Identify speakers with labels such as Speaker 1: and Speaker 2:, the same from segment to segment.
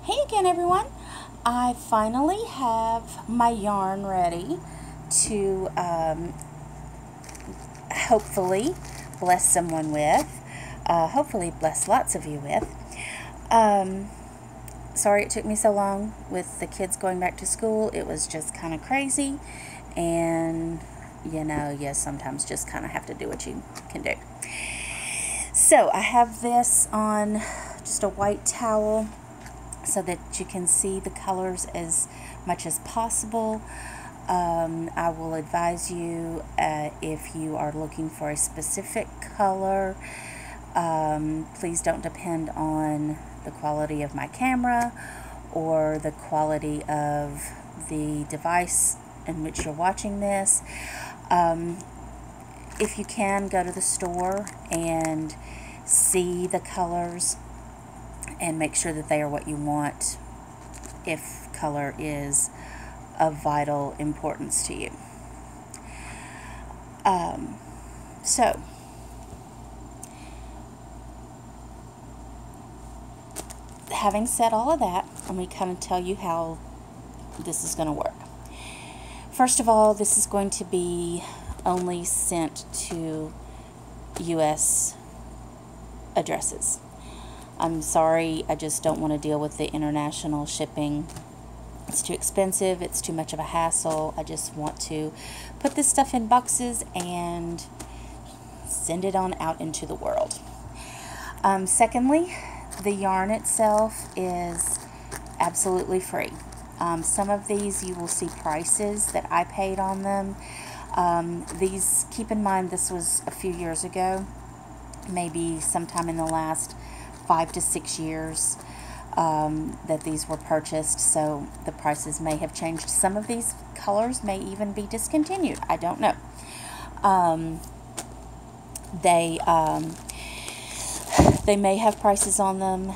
Speaker 1: Hey again, everyone. I finally have my yarn ready to hopefully bless someone with. Hopefully bless lots of you with. Sorry it took me so long with the kids going back to school. It was just kind of crazy, and you sometimes just kind of have to do what you can do. So I have this on just a white towel so that you can see the colors as much as possible. I will advise you if you are looking for a specific color, please don't depend on the quality of my camera or the quality of the device in which you're watching this. If you can, go to the store and see the colors and make sure that they are what you want if color is of vital importance to you. So having said all of that, let me kind of tell you how this is going to work. First of all, this is going to be only sent to U.S. addresses. I'm sorry, I just don't want to deal with the international shipping. It's too expensive, it's too much of a hassle. I just want to put this stuff in boxes and send it on out into the world. Secondly, the yarn itself is absolutely free. Some of these you will see prices that I paid on them. These, keep in mind, this was a few years ago, maybe sometime in the last 5 to 6 years that these were purchased, so the prices may have changed. Some of these colors may even be discontinued. I don't know. They may have prices on them,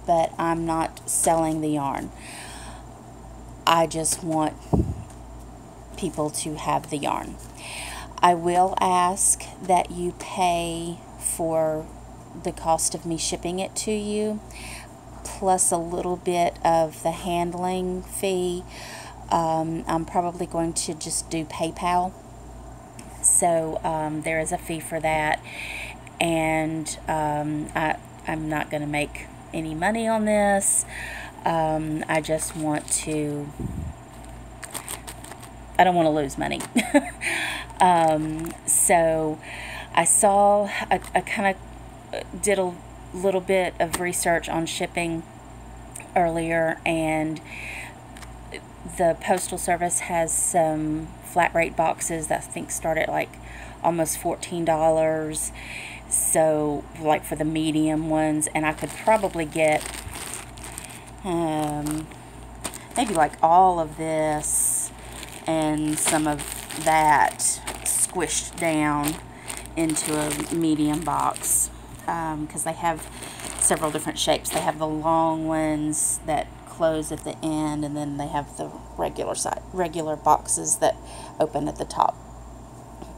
Speaker 1: but I'm not selling the yarn. I just want people to have the yarn. I will ask that you pay for the cost of me shipping it to you, plus a little bit of the handling fee. I'm probably going to just do PayPal, so there is a fee for that, and I'm not going to make any money on this. I just want to, I don't want to lose money. So I saw, I kind of did a little bit of research on shipping earlier, and the Postal Service has some flat rate boxes that I think start at like almost $14. So like for the medium ones, and I could probably get maybe like all of this and some of that squished down into a medium box, because they have several different shapes. They have the long ones that close at the end, and then they have the regular boxes that open at the top.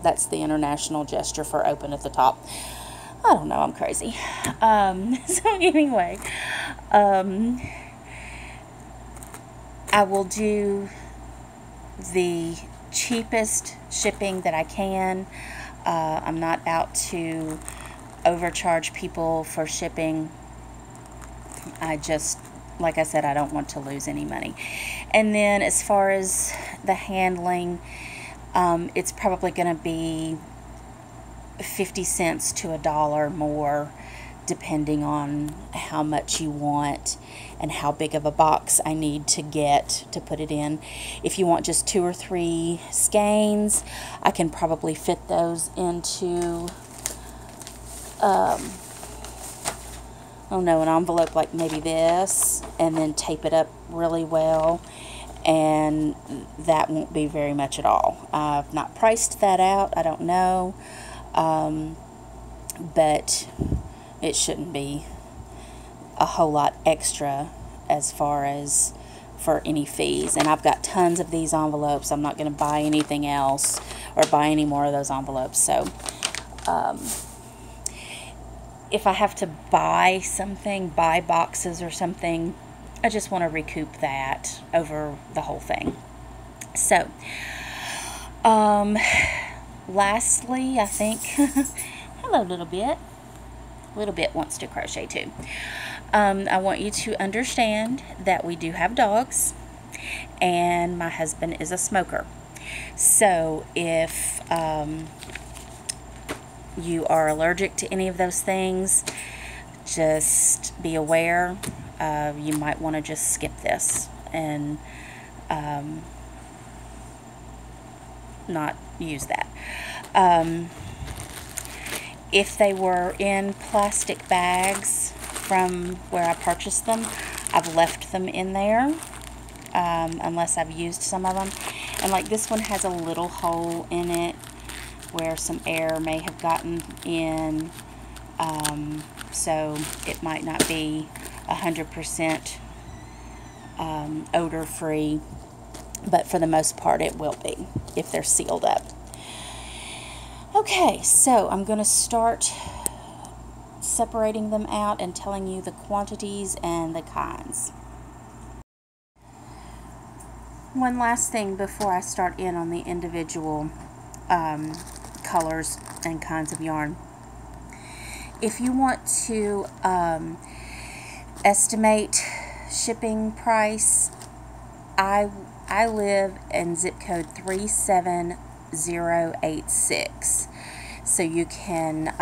Speaker 1: That's the international gesture for open at the top. I don't know, I'm crazy. So anyway, I will do the cheapest shipping that I can. I'm not out to overcharge people for shipping. I just, like I said, I don't want to lose any money. And then as far as the handling, it's probably going to be 50 cents to $1 more, depending on how much you want and how big of a box I need to get to put it in. If you want just 2 or 3 skeins, I can probably fit those into an envelope like maybe this, and then tape it up really well, and that won't be very much at all. I've not priced that out, I don't know, but it shouldn't be a whole lot extra as far as for any fees. And I've got tons of these envelopes. I'm not going to buy anything else or buy any more of those envelopes. So if I have to buy something, buy boxes or something, I just want to recoup that over the whole thing. So, lastly, I think, hello little bit. Little bit wants to crochet too. I want you to understand that we do have dogs, and my husband is a smoker. So if you are allergic to any of those things, just be aware. You might want to just skip this and not use that. If they were in plastic bags from where I purchased them, I've left them in there unless I've used some of them. And like this one has a little hole in it where some air may have gotten in, so it might not be 100% odor free, but for the most part it will be if they're sealed up. Okay, so I'm going to start separating them out and telling you the quantities and the kinds. One last thing before I start in on the individual colors and kinds of yarn. If you want to estimate shipping price, I live in zip code 37086, so you can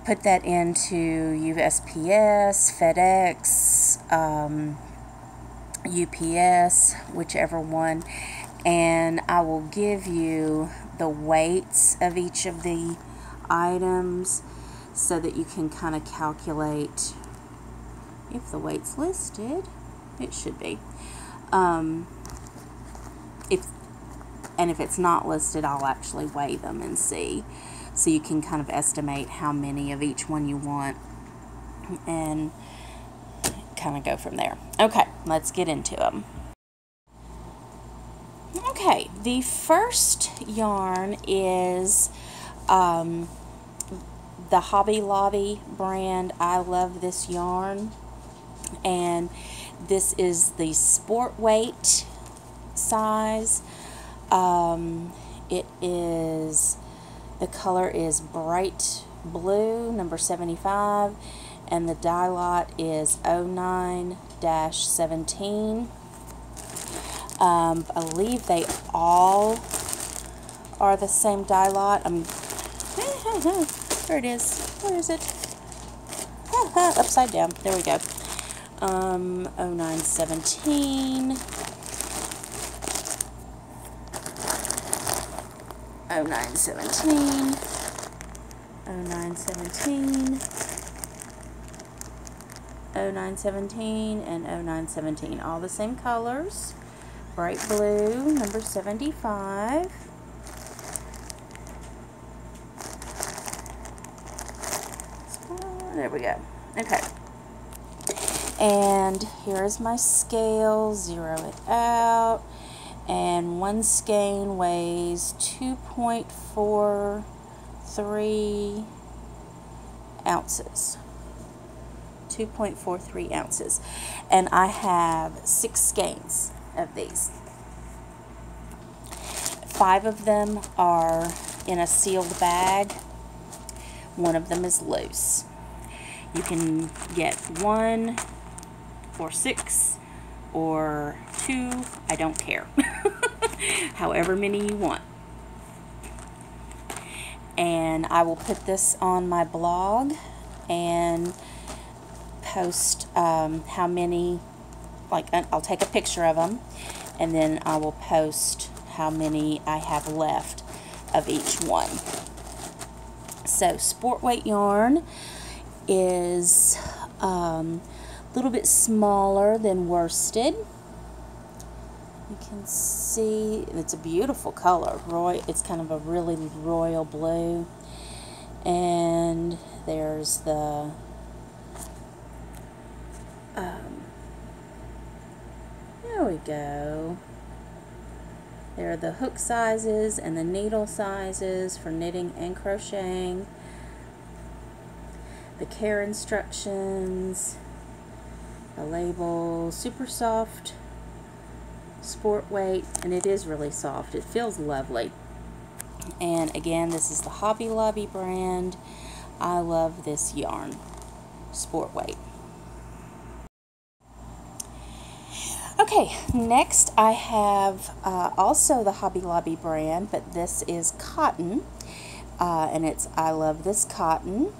Speaker 1: put that into USPS, FedEx, UPS, whichever one, and I will give you the weights of each of the items so that you can kind of calculate if the weight's listed. It should be. If it's not listed, I'll actually weigh them and see, so you can kind of estimate how many of each one you want and kind of go from there. Okay, let's get into them. Okay, the first yarn is the Hobby Lobby brand. I love this yarn, and this is the sport weight size. The color is bright blue, number 75, and the dye lot is 09-17. I believe they all are the same dye lot. There it is. Where is it? Upside down. There we go. 09-17. 09-17. 09-17. 09-17 and 09-17. All the same colors. Bright blue, number 75. There we go. Okay. And here's my scale. Zero it out. And one skein weighs 2.43 ounces. 2.43 ounces. And I have 6 skeins of these. 5 of them are in a sealed bag. 1 of them is loose. You can get 1 or 6 or 2, I don't care. However many you want. And I will put this on my blog and post how many, like I'll take a picture of them, and then I will post how many I have left of each one. So sport weight yarn is a little bit smaller than worsted. You can see it's a beautiful color. It's kind of a really royal blue. And there's the there we go. There are the hook sizes and the needle sizes for knitting and crocheting. the care instructions, a label, super soft, sport weight, and it is really soft. It feels lovely. And again, this is the Hobby Lobby brand. I love this yarn, sport weight. Okay, next I have also the Hobby Lobby brand, but this is cotton, and it's I love this cotton.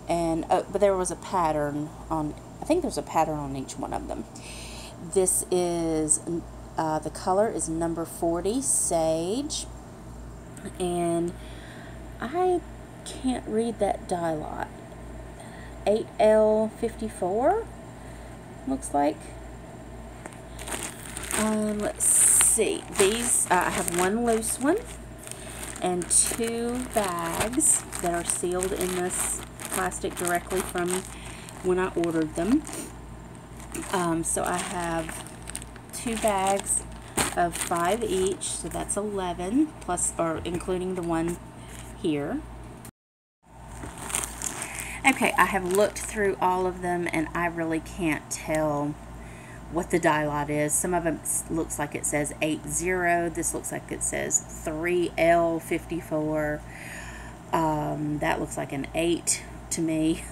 Speaker 1: And but there was a pattern on, I think there's a pattern on each one of them. This is the color is number 40 Sage, and I can't read that dye lot. 8L54 looks like. Let's see. These I have one loose one and 2 bags that are sealed in this plastic directly from when I ordered them. So I have 2 bags of 5 each, so that's 11 plus, or including the one here. Okay, I have looked through all of them and I really can't tell what the dye lot is. Some of them looks like it says 80. This looks like it says 3L54. That looks like an 8 to me.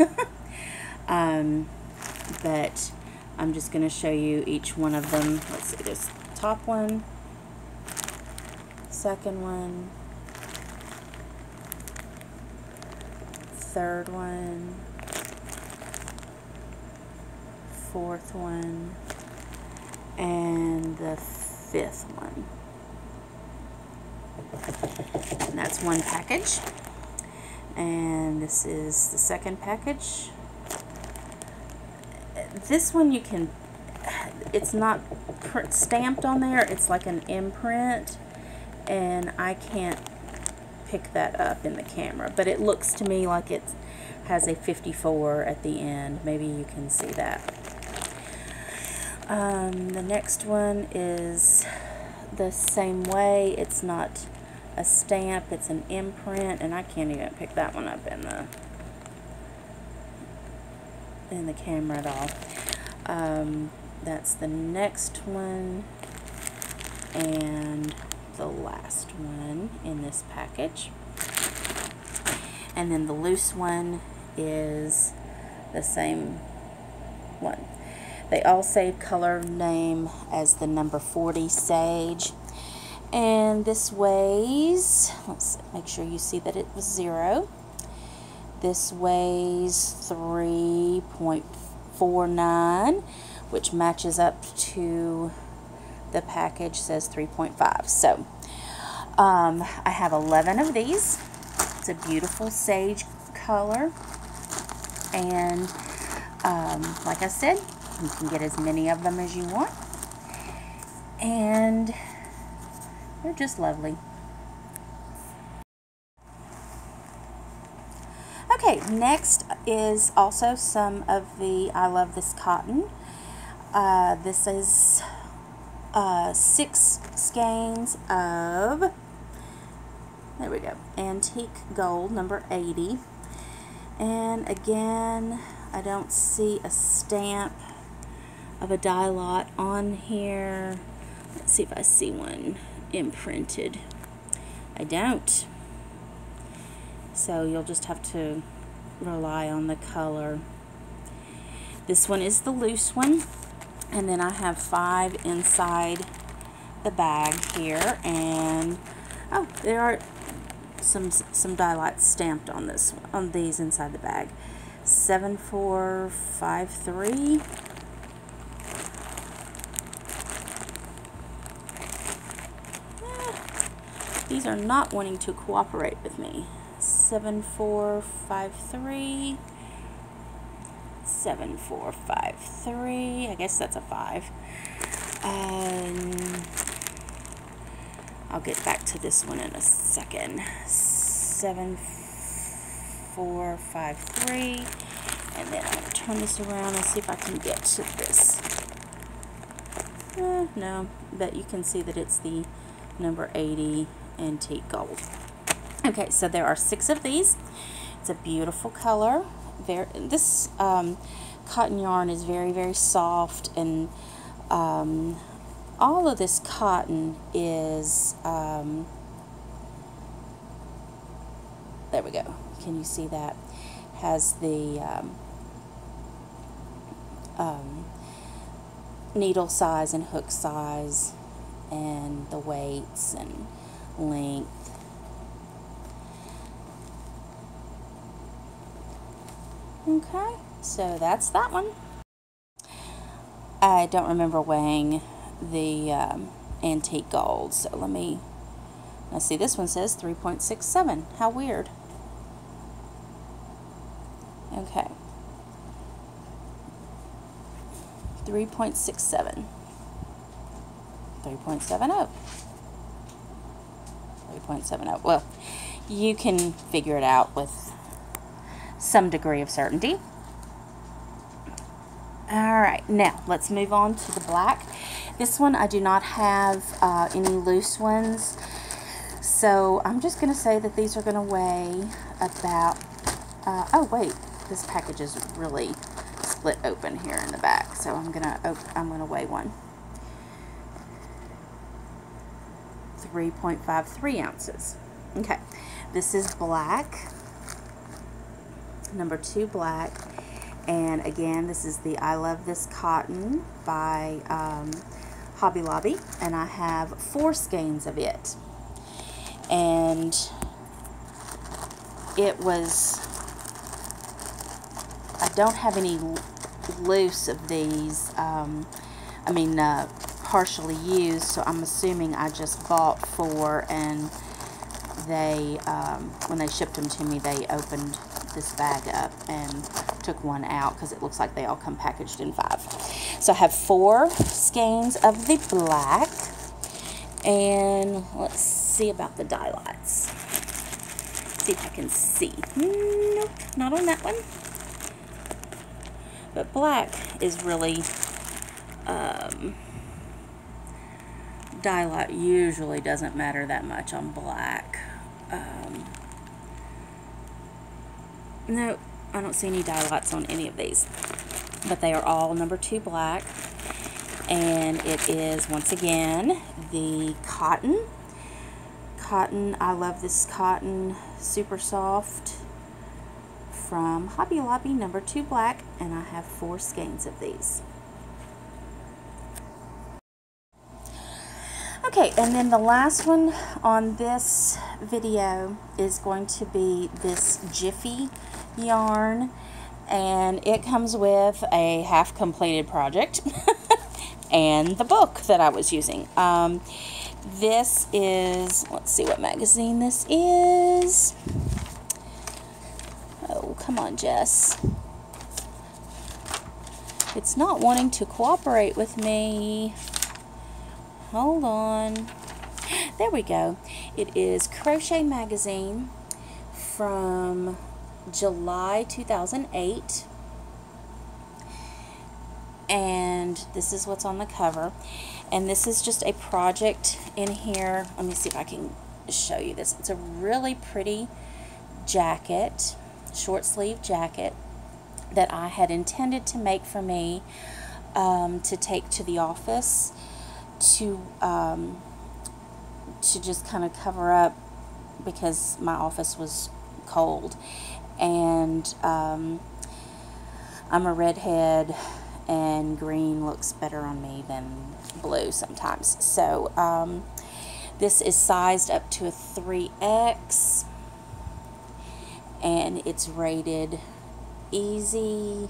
Speaker 1: But I'm just going to show you each one of them. Let's see, this top one, second one, third one, fourth one, and the 5th one. And that's one package. And this is the second package. This one you can, it's not stamped on there, it's like an imprint, and I can't pick that up in the camera, but it looks to me like it has a 54 at the end. Maybe you can see that. The next one is the same way. It's not a stamp, it's an imprint, and I can't even pick that one up in the camera at all. That's the next one and the last one in this package. And then the loose one is the same one. They all say color name as the number 40 Sage. And this weighs, let's make sure you see that it was 0. This weighs 3.49, which matches up to the package says 3.5. So I have 11 of these. It's a beautiful sage color, and like I said, you can get as many of them as you want, and they're just lovely. Okay, next is also some of the I Love This Cotton. This is 6 skeins of, there we go, antique gold, number 80. And again, I don't see a stamp of a dye lot on here. Let's see if I see one imprinted. I don't. So you'll just have to rely on the color. This one is the loose one, and then I have 5 inside the bag here, and oh, there are some dye lots stamped on this, on these inside the bag. 7453. These are not wanting to cooperate with me. 7453. 7453. I guess that's a 5. I'll get back to this one in a second. 7453. And then I'm going to turn this around and see if I can get to this. No, but you can see that it's the number 80 antique gold. Okay, so there are 6 of these. It's a beautiful color. This cotton yarn is very, very soft, and all of this cotton is, there we go. Can you see that? Has the needle size and hook size and the weights and length. Okay, so that's that one. I don't remember weighing the antique gold, so let's see, this one says 3.67. How weird. Okay. 3.67. 3.70. 3.70. Well, you can figure it out with some degree of certainty. Alright, now let's move on to the black. This one I do not have any loose ones, so I'm just going to say that these are going to weigh about, oh wait, this package is really split open here in the back, so I'm gonna weigh one. 3.53 ounces. Okay, this is black, number 2 black, and again, this is the I Love This Cotton by Hobby Lobby, and I have 4 skeins of it, and it was, I don't have any loose of these, partially used, so I'm assuming I just bought 4, and they, when they shipped them to me, they opened this bag up and took one out because it looks like they all come packaged in 5. So I have 4 skeins of the black, and let's see about the dye lights. See if I can see. Nope, not on that one. But black is really, dye light usually doesn't matter that much on black. No, I don't see any dye lights on any of these, but they are all number 2 black, and it is, once again, the cotton. I Love This Cotton, super soft, from Hobby Lobby, number 2 black, and I have 4 skeins of these. Okay, and then the last one on this video is going to be this Jiffy yarn, and it comes with a half-completed project and the book that I was using. This is, let's see what magazine this is. Oh, come on, Jess. It's not wanting to cooperate with me. Hold on. There we go. It is Crochet Magazine from July 2008. And this is what's on the cover. And this is just a project in here. Let me see if I can show you this. It's a really pretty jacket, short sleeve jacket, that I had intended to make for me to take to the office to just kind of cover up because my office was cold, and I'm a redhead and green looks better on me than blue sometimes. So this is sized up to a 3X, and it's rated easy,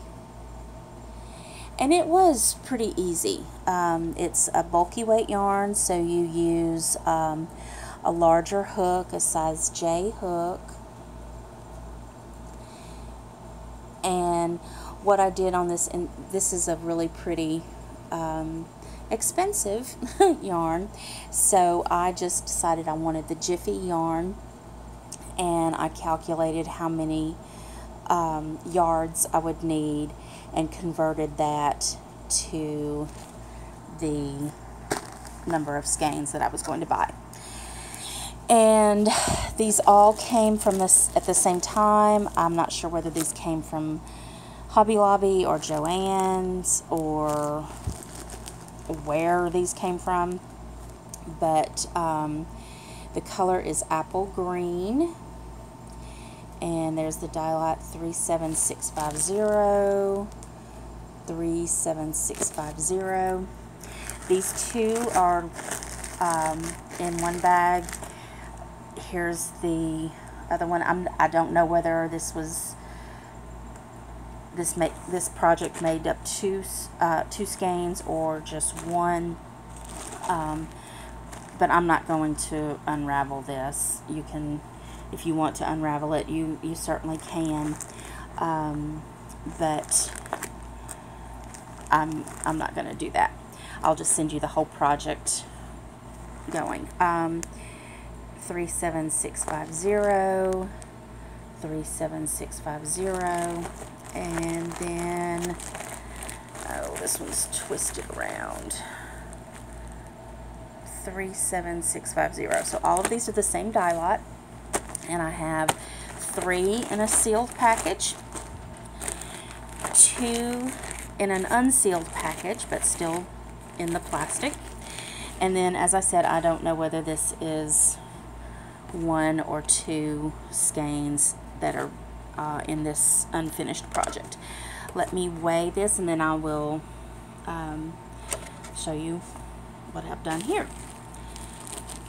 Speaker 1: and it was pretty easy. It's a bulky weight yarn, so you use a larger hook, a size J hook, and what I did on this, and this is a really pretty expensive yarn, so I just decided I wanted the Jiffy yarn, and I calculated how many yards I would need and converted that to the number of skeins that I was going to buy. And these all came from this at the same time. I'm not sure whether these came from Hobby Lobby or Joann's or where these came from, but the color is apple green, and there's the die lot 37650, 37650. These two are in one bag. Here's the other one. I don't know whether this project made up two skeins or just one, but I'm not going to unravel this. You can, if you want to unravel it, you certainly can, but I'm not going to do that. I'll just send you the whole project going. 37650, 37650, and then, oh, this one's twisted around, 37650. So all of these are the same die lot, and I have 3 in a sealed package, 2 in an unsealed package, but still in the plastic. And then, as I said, I don't know whether this is 1 or 2 skeins that are in this unfinished project. Let me weigh this, and then I will show you what I've done here.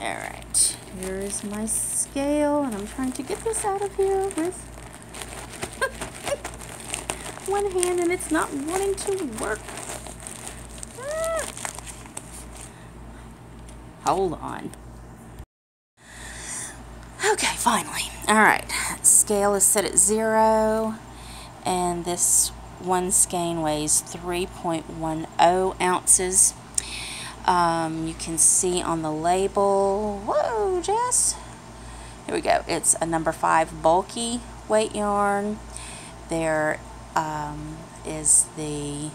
Speaker 1: Alright, here is my scale, and I'm trying to get this out of here with one hand, and it's not wanting to work. Hold on. Okay, finally. Alright, scale is set at 0, and this one skein weighs 3.10 ounces. You can see on the label, whoa, Jess. Here we go. It's a number 5 bulky weight yarn. There is the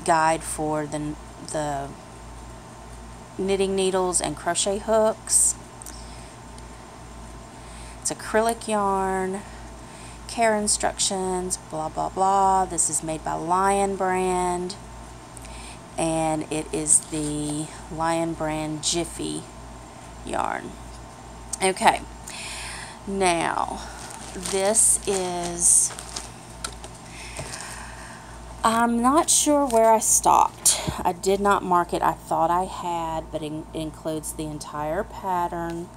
Speaker 1: guide for the knitting needles and crochet hooks. It's acrylic yarn, care instructions, blah blah blah. This is made by Lion brand, and it is the Lion brand Jiffy yarn. Okay, now this is, I'm not sure where I stopped. I did not mark it. I thought I had, but it includes the entire pattern.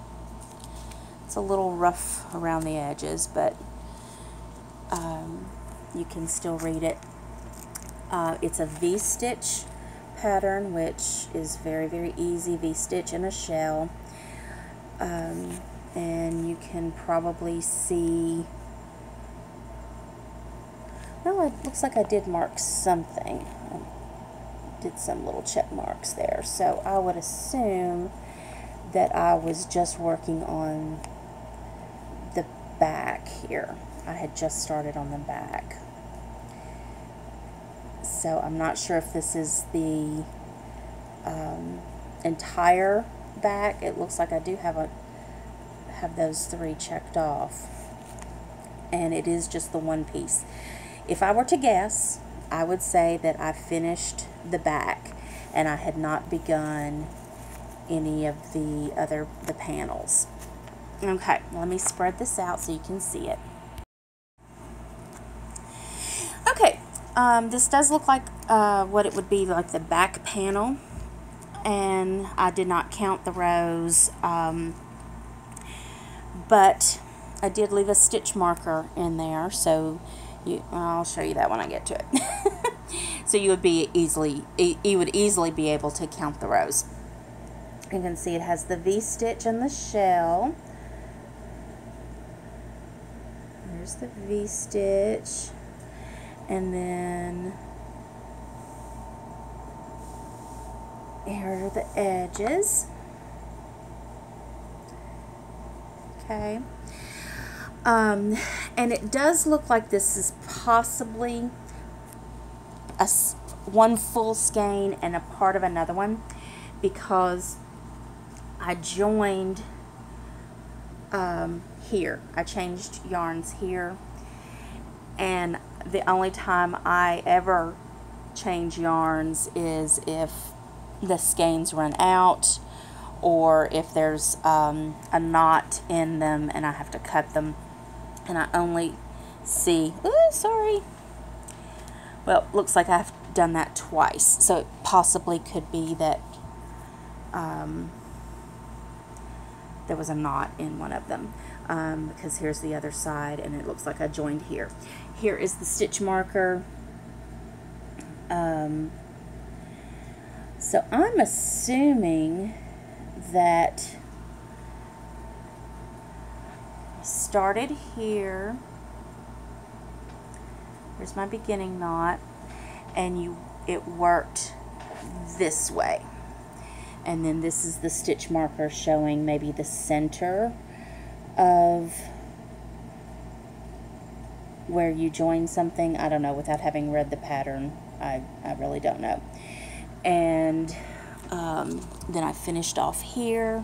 Speaker 1: It's a little rough around the edges, but you can still read it. It's a V-stitch pattern, which is very, very easy. V-stitch in a shell. And you can probably see, well, it looks like I did mark something. I did some little check marks there. So I would assume that I was just working on the back here. I had just started on the back. So I'm not sure if this is the entire back. It looks like I do have those 3 checked off, and it is just the one piece. If I were to guess, I would say that I finished the back and I had not begun any of the panels. Okay, let me spread this out so you can see it. Okay, this does look like what it would be like the back panel, and I did not count the rows, but I did leave a stitch marker in there, so I'll show you that when I get to it. So you would easily be able to count the rows. You can see it has the V-stitch in the shell. There's the V-stitch, and then here are the edges. Okay. And it does look like this is possibly one full skein and a part of another one, because I joined here. I changed yarns here, and the only time I ever change yarns is if the skeins run out, or if there's a knot in them and I have to cut them, and I only see, sorry, well, looks like I've done that twice, so it possibly could be that there was a knot in one of them, because here's the other side and it looks like I joined here. Here is the stitch marker. So I'm assuming that I started here. Here's my beginning knot, and it worked this way. And then this is the stitch marker showing maybe the center of where you join something. I don't know, without having read the pattern, I really don't know. And then I finished off here,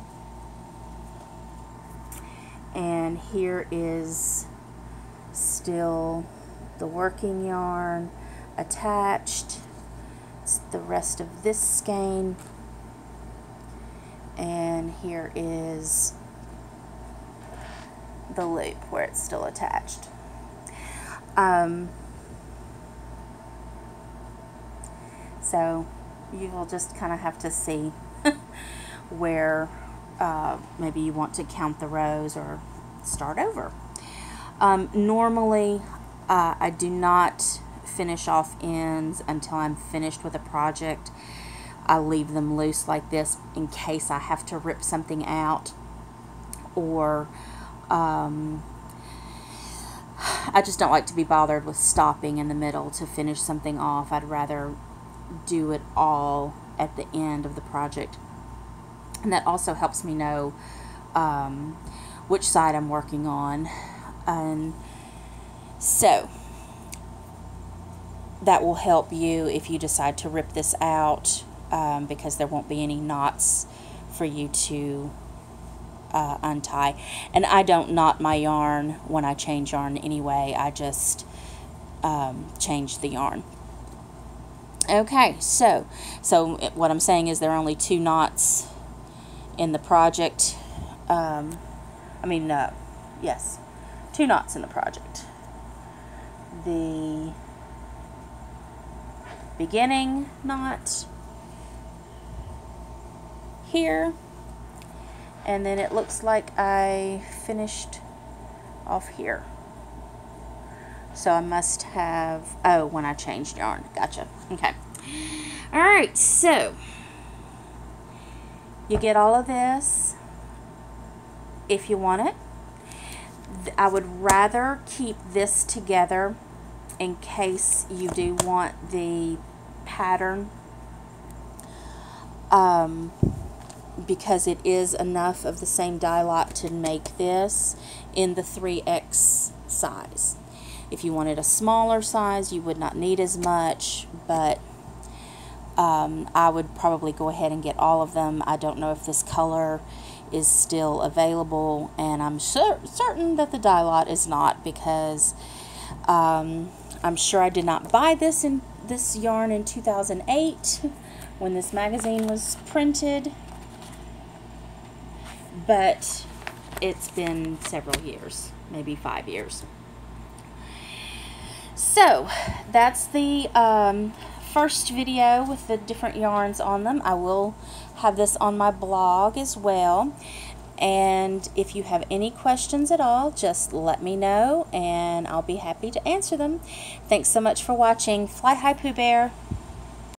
Speaker 1: and here is still the working yarn attached. It's the rest of this skein, and here is the loop where it's still attached. So you will just kind of have to see where maybe you want to count the rows or start over. Normally I do not finish off ends until I'm finished with a project. I leave them loose like this in case I have to rip something out, or I just don't like to be bothered with stopping in the middle to finish something off. I'd rather do it all at the end of the project, and that also helps me know which side I'm working on, and so that will help you if you decide to rip this out, because there won't be any knots for you to untie. And I don't knot my yarn when I change yarn anyway. I just change the yarn. Okay, so what I'm saying is there are only 2 knots in the project. Yes, 2 knots in the project. The beginning knot here, and then it looks like I finished off here. So I must have, when I changed yarn. Gotcha. Okay. Alright, so you get all of this if you want it. I would rather keep this together in case you do want the pattern, because it is enough of the same dye lot to make this in the 3X size. If you wanted a smaller size, you would not need as much, but I would probably go ahead and get all of them. I don't know if this color is still available, and I'm certain that the dye lot is not, because I'm sure I did not buy this yarn in 2008 when this magazine was printed, but it's been several years, maybe 5 years. So that's the first video with the different yarns on them. I will have this on my blog as well, and if you have any questions at all, just let me know and I'll be happy to answer them. Thanks so much for watching. Fly high, Pooh Bear.